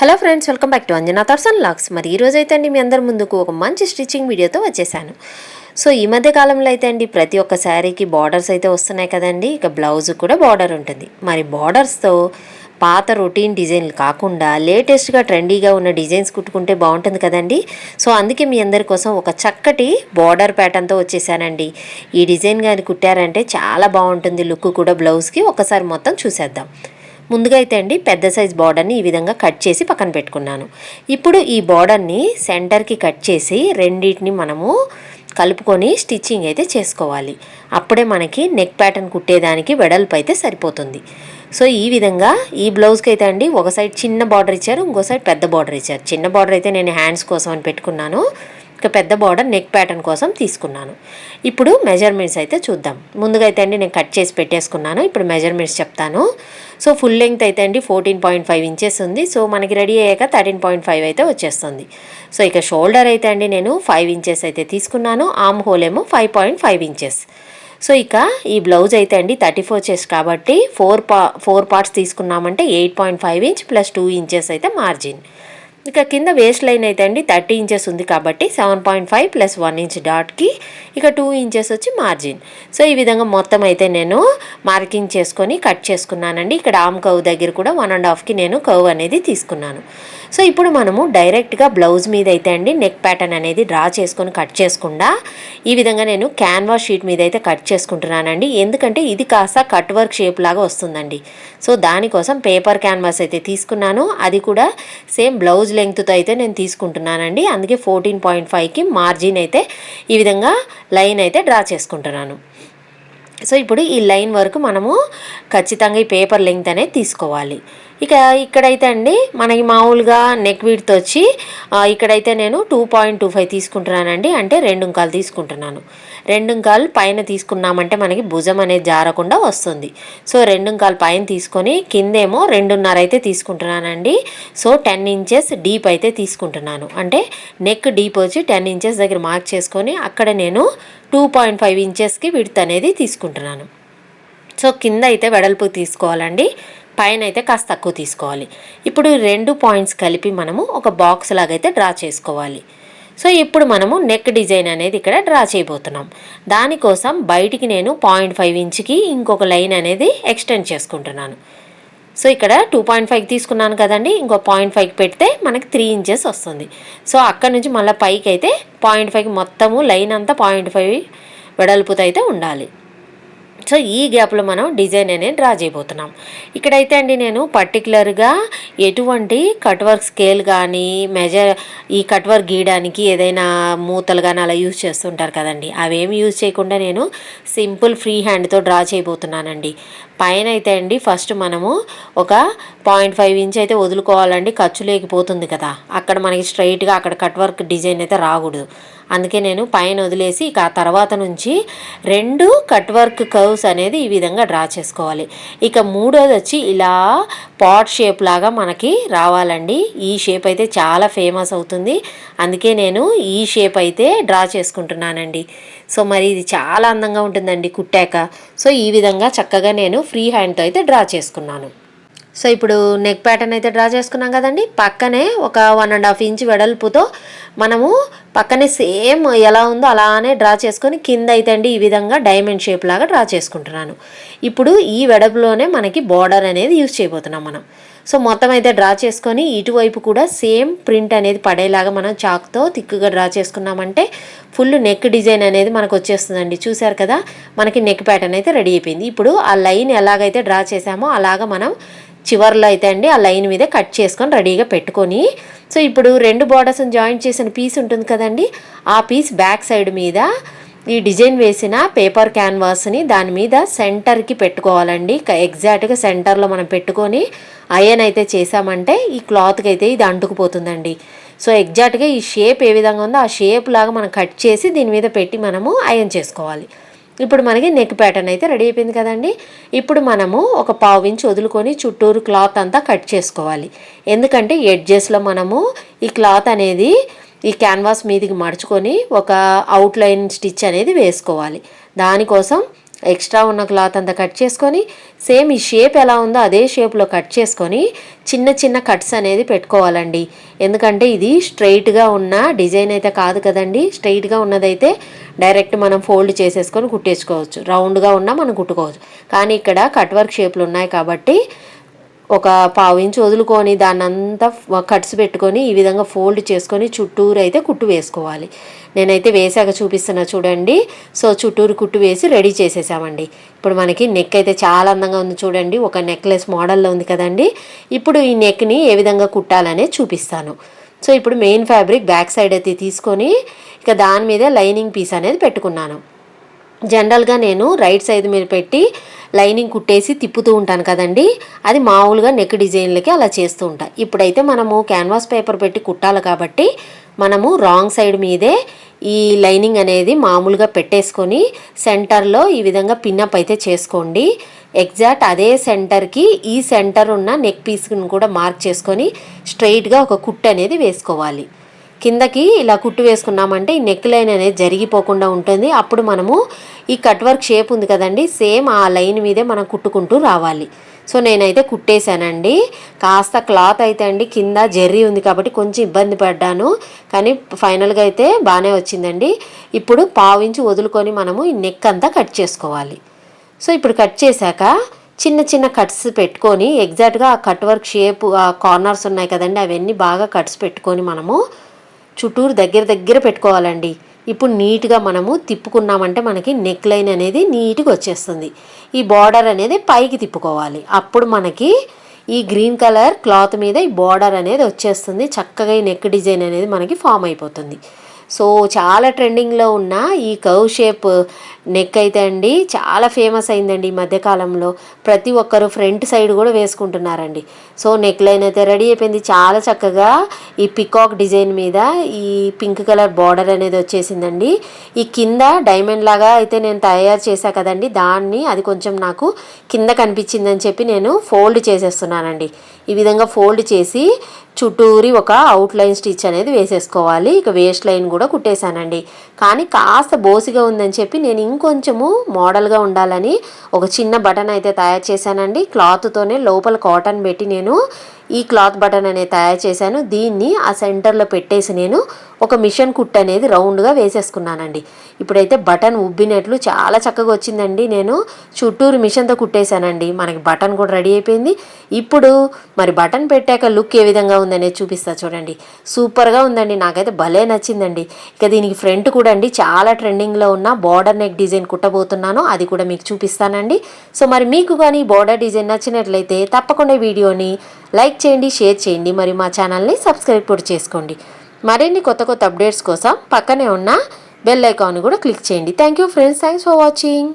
Hello friends, welcome back to Anjana thoughts and vlogs. మరి ఈ రోజు అయితే అండి మీ అందరి ముందుకు ఒక మంచి స్టిచ్చింగ్ వీడియోతో వచ్చేసాను. సో ఈ మధ్య కాలంలో అయితే అండి ప్రతి ఒక్క శారీకి బార్డర్స్ అయితే వస్తున్నాయి కదండి. ఇక బ్లౌజ్ కూడా బార్డర్ ఉంటుంది. మరి బార్డర్స్తో పాత రొటీన్ డిజైన్లు కాకుండా లేటెస్ట్గా ట్రెండీగా ఉన్న డిజైన్స్ కుట్టుకుంటే బాగుంటుంది కదండి. సో అందుకే మీ అందరి కోసం ఒక చక్కటి బార్డర్ ప్యాటర్న్తో వచ్చేసానండి. ఈ డిజైన్ కానీ కుట్టారంటే చాలా బాగుంటుంది లుక్ కూడా బ్లౌజ్కి. ఒకసారి మొత్తం చూసేద్దాం. ముందుగా అయితే అండి పెద్ద సైజ్ బార్డర్ని ఈ విధంగా కట్ చేసి పక్కన పెట్టుకున్నాను. ఇప్పుడు ఈ బార్డర్ని సెంటర్కి కట్ చేసి రెండింటిని మనము కలుపుకొని స్టిచ్చింగ్ అయితే చేసుకోవాలి. అప్పుడే మనకి నెక్ ప్యాటర్న్ కుట్టేదానికి వెడల్పు అయితే సరిపోతుంది. సో ఈ విధంగా ఈ బ్లౌజ్కి అయితే అండి ఒక సైడ్ చిన్న బార్డర్ ఇచ్చారు, ఇంకో సైడ్ పెద్ద బార్డర్ ఇచ్చారు. చిన్న బార్డర్ అయితే నేను హ్యాండ్స్ కోసం అని పెట్టుకున్నాను, ఇక పెద్ద బార్డర్ నెక్ ప్యాటర్న్ కోసం తీసుకున్నాను. ఇప్పుడు మెజర్మెంట్స్ అయితే చూద్దాం. ముందుగా అయితే అండి నేను కట్ చేసి పెట్టేసుకున్నాను. ఇప్పుడు మెజర్మెంట్స్ చెప్తాను. సో ఫుల్ లెంగ్త్ అయితే అండి 14.5 ఇంచెస్ ఉంది. సో మనకి రెడీ అయ్యాక 13.5 అయితే వచ్చేస్తుంది. సో ఇక షోల్డర్ అయితే అండి నేను 5 ఇంచెస్ అయితే తీసుకున్నాను. ఆర్మ్ హోల్ ఏమో 5.5 ఇంచెస్. సో ఇక ఈ బ్లౌజ్ అయితే అండి 34 చెస్ట్ కాబట్టి 4 పార్ట్స్ తీసుకున్నామంటే 8.5 ఇంచ్ ప్లస్ 2 ఇంచెస్ అయితే మార్జిన్. ఇక కింద వేస్ట్ లైన్ అయితే అండి 30 ఇంచెస్ ఉంది కాబట్టి 7.5 ప్లస్ 1 ఇంచ్ డాట్కి ఇక 2 ఇంచెస్ వచ్చి మార్జిన్. సో ఈ విధంగా మొత్తం అయితే నేను మార్కింగ్ చేసుకొని కట్ చేసుకున్నానండి. ఇక్కడ ఆమ్ కర్వ్ దగ్గర కూడా 1.5కి నేను కర్వ్ అనేది తీసుకున్నాను. సో ఇప్పుడు మనము డైరెక్ట్గా బ్లౌజ్ మీద అయితే అండి నెక్ ప్యాటర్న్ అనేది డ్రా చేసుకొని కట్ చేసుకుండా ఈ విధంగా నేను క్యాన్వాస్ షీట్ మీద అయితే కట్ చేసుకుంటున్నానండి. ఎందుకంటే ఇది కాస్త కట్ వర్క్ షేప్ లాగా వస్తుందండి. సో దానికోసం పేపర్ క్యాన్వాస్ అయితే తీసుకున్నాను. అది కూడా సేమ్ బ్లౌజ్ లెంగ్త్తో అయితే నేను తీసుకుంటున్నానండి. అందుకే 14.5కి మార్జిన్ అయితే ఈ విధంగా లైన్ అయితే డ్రా చేసుకుంటున్నాను. సో ఇప్పుడు ఈ లైన్ వరకు మనము ఖచ్చితంగా ఈ పేపర్ లెంగ్త్ అనేది తీసుకోవాలి. ఇక ఇక్కడైతే అండి మనకి మామూలుగా నెక్ విడ్త్ వచ్చి ఇక్కడైతే నేను 2.25 తీసుకుంటున్నానండి. అంటే 2.25 తీసుకుంటున్నాను. 2.25 పైన తీసుకున్నామంటే మనకి భుజం అనేది జారకుండా వస్తుంది. సో 2.25 పైన తీసుకొని కిందేమో 2.5 అయితే తీసుకుంటున్నానండి. సో 10 ఇంచెస్ డీప్ అయితే తీసుకుంటున్నాను. అంటే నెక్ డీప్ వచ్చి 10 ఇంచెస్ దగ్గర మార్క్ చేసుకొని అక్కడ నేను 2.5 ఇంచెస్కి విడ్త్ అనేది తీసుకుంటున్నాను. సో కింద అయితే వెడల్పు తీసుకోవాలండి, పైన అయితే కాస్త తక్కువ తీసుకోవాలి. ఇప్పుడు 2 పాయింట్స్ కలిపి మనము ఒక బాక్స్ లాగైతే డ్రా చేసుకోవాలి. సో ఇప్పుడు మనము నెక్ డిజైన్ అనేది ఇక్కడ డ్రా చేయబోతున్నాం. దానికోసం బయటికి నేను 0.5 ఇంచ్కి ఇంకొక లైన్ అనేది ఎక్స్టెండ్ చేసుకుంటున్నాను. సో ఇక్కడ 2.5 తీసుకున్నాను కదండి, ఇంకో 0.5 పెడితే మనకి 3 ఇంచెస్ వస్తుంది. సో అక్కడ నుంచి మళ్ళీ పైకి అయితే 0.5 మొత్తము లైన్ అంతా 0.5 వెడల్పుతో అయితే ఉండాలి. సో ఈ గ్యాప్లో మనం డిజైన్ అనేది డ్రా చేయబోతున్నాం. ఇక్కడైతే అండి నేను పర్టికులర్గా ఎటువంటి కట్ వర్క్ స్కేల్ కానీ ఈ కట్ వర్క్ గీయడానికి ఏదైనా మూతలు కానీ అలా యూజ్ చేస్తుంటారు కదండి, అవేమి యూజ్ చేయకుండా నేను సింపుల్ ఫ్రీ హ్యాండ్తో డ్రా చేయబోతున్నానండి. పైన అయితే అండి ఫస్ట్ మనము ఒక 0.5 ఇంచ్ అయితే వదులుకోవాలండి, ఖర్చు లేకపోతుంది కదా. అక్కడ మనకి స్ట్రైట్గా అక్కడ కట్ వర్క్ డిజైన్ అయితే రాకూడదు. అందుకే నేను పైన వదిలేసి ఇక ఆ తర్వాత నుంచి 2 కట్ వర్క్ కర్వ్స్ అనేది ఈ విధంగా డ్రా చేసుకోవాలి. ఇక మూడోది వచ్చి ఇలా పాట్ షేప్ లాగా మనకి రావాలండి. ఈ షేప్ అయితే చాలా ఫేమస్ అవుతుంది, అందుకే నేను ఈ షేప్ అయితే డ్రా చేసుకుంటున్నానండి. సో మరి ఇది చాలా అందంగా ఉంటుందండి కుట్టాక. సో ఈ విధంగా చక్కగా నేను ఫ్రీ హ్యాండ్తో అయితే డ్రా చేసుకున్నాను. సో ఇప్పుడు నెక్ ప్యాటర్న్ అయితే డ్రా చేసుకున్నాం కదండి. పక్కనే ఒక 1.5 ఇంచ్ వెడల్పుతో మనము పక్కనే సేమ్ ఎలా ఉందో అలానే డ్రా చేసుకొని కింద అయితే అండి ఈ విధంగా డైమండ్ షేప్ లాగా డ్రా చేసుకుంటున్నాను. ఇప్పుడు ఈ వెడల్పులోనే మనకి బార్డర్ అనేది యూజ్ చేయబోతున్నాం మనం. సో మొత్తం అయితే డ్రా చేసుకొని ఇటువైపు కూడా సేమ్ ప్రింట్ అనేది పడేలాగా మనం చాక్తో థిక్గా డ్రా చేసుకున్నామంటే ఫుల్ నెక్ డిజైన్ అనేది మనకు వచ్చేస్తుందండి. చూసారు కదా, మనకి నెక్ ప్యాటర్న్ అయితే రెడీ అయిపోయింది. ఇప్పుడు ఆ లైన్ ఎలాగైతే డ్రా చేసామో అలాగా మనం చివర్లో అయితే అండి ఆ లైన్ మీద కట్ చేసుకొని రెడీగా పెట్టుకొని, సో ఇప్పుడు 2 బార్డర్స్ని జాయింట్ చేసిన పీస్ ఉంటుంది కదండి, ఆ పీస్ బ్యాక్ సైడ్ మీద ఈ డిజైన్ వేసిన పేపర్ క్యాన్వాస్ని దాని మీద సెంటర్కి పెట్టుకోవాలండి. ఎగ్జాక్ట్గా సెంటర్లో మనం పెట్టుకొని అయన్ అయితే చేసామంటే ఈ క్లాత్కి అయితే ఇది అంటుకుపోతుందండి. సో ఎగ్జాక్ట్గా ఈ షేప్ ఏ విధంగా ఉందో ఆ షేప్ లాగా మనం కట్ చేసి దీని మీద పెట్టి మనము అయన్ చేసుకోవాలి. ఇప్పుడు మనకి నెక్ ప్యాటర్న్ అయితే రెడీ అయిపోయింది కదండి. ఇప్పుడు మనము ఒక 1/2 ఇంచ్ వదులుకొని చుట్టూరు క్లాత్ అంతా కట్ చేసుకోవాలి. ఎందుకంటే ఎడ్జెస్లో మనము ఈ క్లాత్ అనేది ఈ క్యాన్వాస్ మీదకి మడుచుకొని ఒక అవుట్లైన్ స్టిచ్ అనేది వేసుకోవాలి. దానికోసం ఎక్స్ట్రా ఉన్న క్లాత్ అంతా కట్ చేసుకొని సేమ్ ఈ షేప్ ఎలా ఉందో అదే షేప్లో కట్ చేసుకొని చిన్న చిన్న కట్స్ అనేది పెట్టుకోవాలండి. ఎందుకంటే ఇది స్ట్రైట్గా ఉన్న డిజైన్ అయితే కాదు కదండి. స్ట్రైట్గా ఉన్నదైతే డైరెక్ట్ మనం ఫోల్డ్ చేసేసుకొని కుట్టేసుకోవచ్చు, రౌండ్గా ఉన్నా మనం కుట్టుకోవచ్చు. కానీ ఇక్కడ కట్ వర్క్ షేప్లు ఉన్నాయి కాబట్టి ఒక పావు ఇంచు వదులుకొని దాన్నంతా కట్స్ పెట్టుకొని ఈ విధంగా ఫోల్డ్ చేసుకొని చుట్టూరు అయితే కుట్టు వేసుకోవాలి. నేనైతే వేసాక చూపిస్తున్నా చూడండి. సో చుట్టూరు కుట్టు వేసి రెడీ చేసేసామండి. ఇప్పుడు మనకి నెక్ అయితే చాలా అందంగా ఉంది చూడండి, ఒక నెక్లెస్ మోడల్లో ఉంది కదండి. ఇప్పుడు ఈ నెక్ని ఏ విధంగా కుట్టాలనేది చూపిస్తాను. సో ఇప్పుడు మెయిన్ ఫ్యాబ్రిక్ బ్యాక్ సైడ్ అయితే తీసుకొని ఇక దాని మీద లైనింగ్ పీస్ అనేది పెట్టుకున్నాను. జనరల్గా నేను రైట్ సైడ్ మీద పెట్టి లైనింగ్ కుట్టేసి తిప్పుతూ ఉంటాను కదండి, అది మామూలుగా నెక్ డిజైన్లకి అలా చేస్తూ ఉంటాను. ఇప్పుడైతే మనము క్యాన్వాస్ పేపర్ పెట్టి కుట్టాలి కాబట్టి మనము రాంగ్ సైడ్ మీదే ఈ లైనింగ్ అనేది మామూలుగా పెట్టేసుకొని సెంటర్లో ఈ విధంగా పిన్అప్ అయితే చేసుకోండి. ఎగ్జాక్ట్ అదే సెంటర్కి ఈ సెంటర్ ఉన్న నెక్ పీస్ని కూడా మార్క్ చేసుకొని స్ట్రైట్గా ఒక కుట్టు అనేది వేసుకోవాలి. కిందకి ఇలా కుట్టు వేసుకున్నామంటే ఈ నెక్ లైన్ అనేది జరిగిపోకుండా ఉంటుంది. అప్పుడు మనము ఈ కట్ వర్క్ షేప్ ఉంది కదండి, సేమ్ ఆ లైన్ మీదే మనం కుట్టుకుంటూ రావాలి. సో నేనైతే కుట్టేశానండి. కాస్త క్లాత్ అయితే అండి కింద జెర్రీ ఉంది కాబట్టి కొంచెం ఇబ్బంది పడ్డాను, కానీ ఫైనల్గా అయితే బాగానే వచ్చిందండి. ఇప్పుడు పావించి వదులుకొని మనము ఈ నెక్ అంతా కట్ చేసుకోవాలి. సో ఇప్పుడు కట్ చేశాక చిన్న చిన్న కట్స్ పెట్టుకొని ఎగ్జాక్ట్గా ఆ కట్ వర్క్ షేప్ ఆ కార్నర్స్ ఉన్నాయి కదండి అవన్నీ బాగా కట్స్ పెట్టుకొని మనము చుట్టూరు దగ్గర పెట్టుకోవాలండి. ఇప్పుడు నీట్గా మనము తిప్పుకున్నామంటే మనకి నెక్ లైన్ అనేది నీట్గా వచ్చేస్తుంది. ఈ బార్డర్ అనేది పైకి తిప్పుకోవాలి. అప్పుడు మనకి ఈ గ్రీన్ కలర్ క్లాత్ మీద ఈ బార్డర్ అనేది వచ్చేస్తుంది. చక్కగా ఈ నెక్ డిజైన్ అనేది మనకి ఫామ్ అయిపోతుంది. సో చాలా ట్రెండింగ్లో ఉన్న ఈ కర్వ్ షేప్ నెక్ అయితే అండి చాలా ఫేమస్ అయిందండి ఈ మధ్యకాలంలో. ప్రతి ఒక్కరు ఫ్రంట్ సైడ్ కూడా వేసుకుంటున్నారండి. సో నెక్ లైన్ అయితే రెడీ అయిపోయింది. చాలా చక్కగా ఈ పికాక్ డిజైన్ మీద ఈ పింక్ కలర్ బార్డర్ అనేది వచ్చేసిందండి. ఈ కింద డైమండ్ లాగా అయితే నేను తయారు చేశా కదండి, దాన్ని అది కొంచెం నాకు కింద కనిపించిందని చెప్పి నేను ఫోల్డ్ చేసేస్తున్నానండి. ఈ విధంగా ఫోల్డ్ చేసి చుట్టూరి ఒక అవుట్ లైన్ స్టిచ్ అనేది వేసేసుకోవాలి. ఇక వేస్ట్ లైన్ కూడా కుట్టేశానండి. కానీ కాస్త బోసిగా ఉందని చెప్పి నేను ఇంకొంచెము మోడల్గా ఉండాలని ఒక చిన్న బటన్ అయితే తయారు చేశానండి. క్లాత్తోనే లోపల కాటన్ పెట్టి నేను ఈ క్లాత్ బటన్ అనేది తయారు చేశాను. దీన్ని ఆ సెంటర్లో పెట్టేసి నేను ఒక మిషన్ కుట్ అనేది రౌండ్గా వేసేసుకున్నానండి. ఇప్పుడైతే బటన్ ఉబ్బినట్లు చాలా చక్కగా వచ్చిందండి. నేను చుట్టూరు మిషన్తో కుట్టేశానండి. మనకి బటన్ కూడా రెడీ అయిపోయింది. ఇప్పుడు మరి బటన్ పెట్టాక లుక్ ఏ విధంగా ఉందనేది చూపిస్తా చూడండి. సూపర్గా ఉందండి, నాకైతే భలే నచ్చిందండి. ఇక దీనికి ఫ్రంట్ కూడా అండి చాలా ట్రెండింగ్లో ఉన్న బార్డర్ నెక్ డిజైన్ కుట్టబోతున్నాను, అది కూడా మీకు చూపిస్తానండి. సో మరి మీకు కానీ బార్డర్ డిజైన్ నచ్చినట్లయితే తప్పకుండా వీడియోని లైక్ చేయండి, షేర్ చేయండి, మరి మా ఛానల్ని సబ్స్క్రైబ్ కూడా చేసుకోండి. మరిన్ని కొత్త అప్డేట్స్ కోసం పక్కనే ఉన్న బెల్ ఐకాన్ కూడా క్లిక్ చేయండి. Thank you friends, thanks for watching.